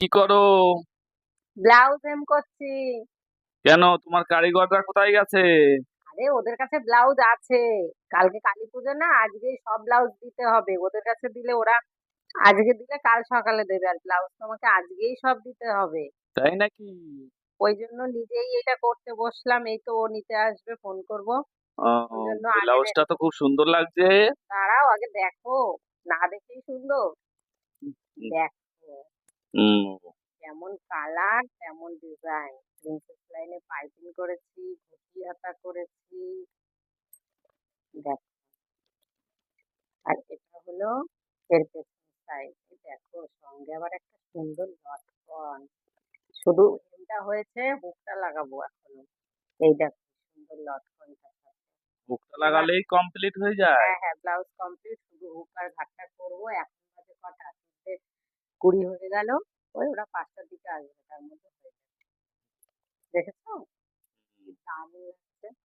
কি করো? ব্লাউজ হেম করছি। কেন, তোমার কারিগররা কোথায় গেছে? আরে ওদের কাছে ব্লাউজ আছে। কালকে কালী পুজো না, আজকেই সব ব্লাউজ দিতে হবে ওদের কাছে। দিলে ওরা আজকে দিলে কাল সকালে দেবে, আর ব্লাউজ তোমাকে আজকেই সব দিতে হবে। তাই নাকি? ওই জন্য নিজেই এটা করতে বসলাম। এই তো ও নিতে আসবে, ফোন করব। ওই জন্য আগে ব্লাউজটা তো খুব সুন্দর লাগছে। দাঁড়াও, আগে দেখো। না দেখেই সুন্দর। উম, দেখো উম, কেমন কালার, তেমন ডিজাইন। প্রিন্সেস লাইনে পাইপিং করেছি, ঘটি হাতা করেছি। দেখো, আর এটা হলো এর পেছন সাইড। দেখো, সঙ্গে আবার একটা সুন্দর লটকন। শুধু হেমটা হয়েছে, হুকটা লাগাবো এখনো। এই দেখো, সুন্দর লটকনটা সাথে। হুকটা এবার লাগালেই কমপ্লিট হয়ে যায়। হ্যাঁ হ্যাঁ, ব্লাউজ কমপ্লিট। শুধু হুক আর ঘাটটা করবো। এখন বাজে কটা? 3:20 হয়ে গেল। ওই ওরা 5টার দিকে আসবে, তার মধ্যে হয়ে যাবে। দেখেছো?